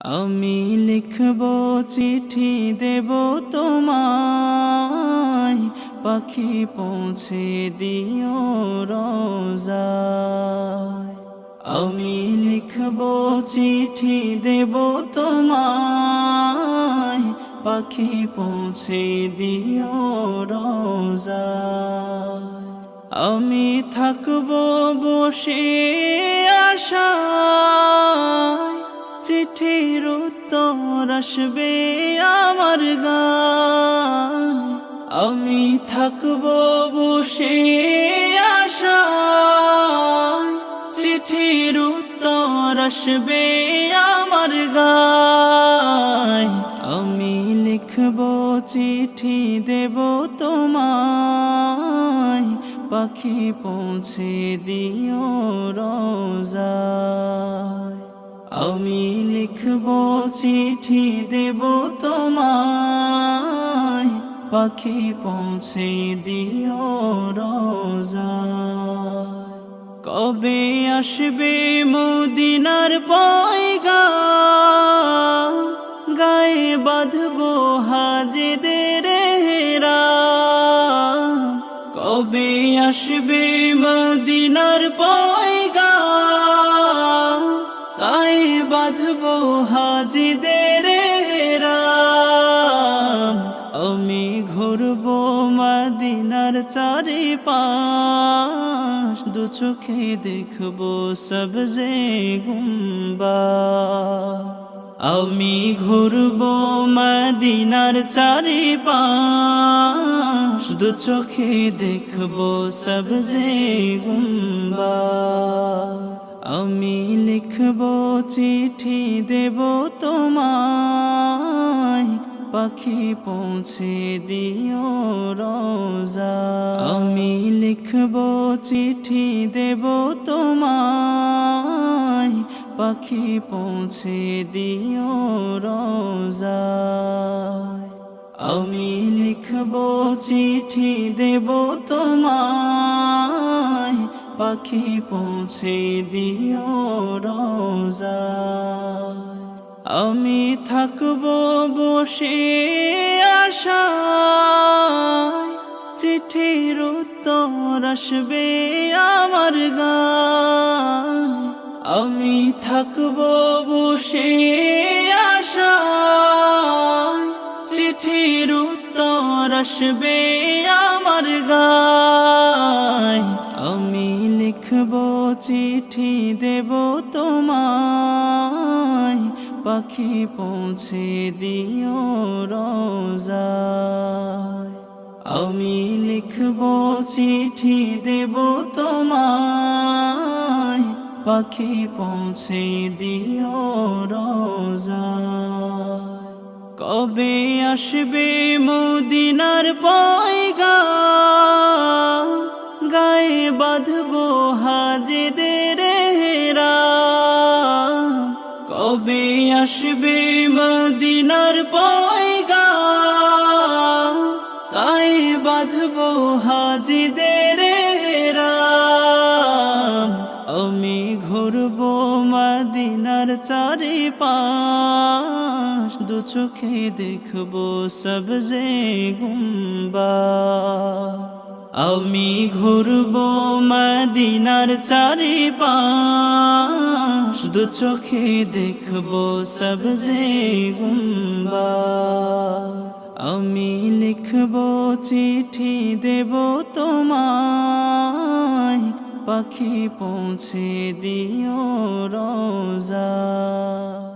আমি লিখব চিঠি দেব তোমায়, পাখি পৌঁছে দিও রোজায়। আমি লিখব চিঠি দেব তোমায়, পাখি পৌঁছে দিও রোজায়। আমি থাকব বসে আশায়, চিঠির উত্তর আসবে আমার গায়। আমি থাকব বসে আশায়, চিঠির উত্তর আসবে আমার গায়। আমি লিখব চিঠি দেব তোমায়, পাখি পৌঁছে দিও রোজায়। আমি লিখব চিঠি দেব তোমায়, পাখি পৌঁছে দিও রোজায়। কবে আসবে মদিনার পয়গাম, গায়ে বাঁধবো হাজিদের হেরাম। কবে আসবে মদিনার পয়গাম, গায়ে বাঁধবো হাজিদের হেরাম। আমি ঘুরবো মদিনার চারিপাশ, দু চোখে দেখবো সবজে গুম্বাদ। আমি ঘুরবো মদিনার চারিপাশ, দু চোখে দেখবো সবজে গুম্বাদ। আমি লিখব চিঠি দেব তোমায়, পাখি পৌঁছে দিও রোজায়। আমি লিখব চিঠি দেব তোমায়, পাখি পৌঁছে দিও রোজায়। আমি লিখব চিঠি দেব তোমায়, পাখি পৌঁছে দিও রোজায়। আমি থাকব বসে আশায়, চিঠির উত্তর আসবে আমার গায়। আমি থাকব বসে আশায়, চিঠির উত্তর আসবে আমার গায়। আমি লিখব চিঠি দেব তোমায়, পাখি পৌঁছে দিও রোজায়। আমি লিখব চিঠি দেব তোমায়, পাখি পৌঁছে দিও রোজায়। কবে আসবে মদিনার পয়গাম, গায়ে বাঁধবো হাজিদের হেরাম। কবে আসবে মদিনার পয়গাম, গায়ে বাঁধবো হাজিদের হেরাম। আমি ঘুরবো মদিনার চারিপাশ, দু চোখে দেখবো সবজে গুম্বাদ। আমি ঘুরবো মদিনার চারিপাশ, দু চোখে দেখবো সবজে গুম্বাদ। আমি লিখব চিঠি দেব তোমায়, পাখি পৌঁছে দিও রোজায়।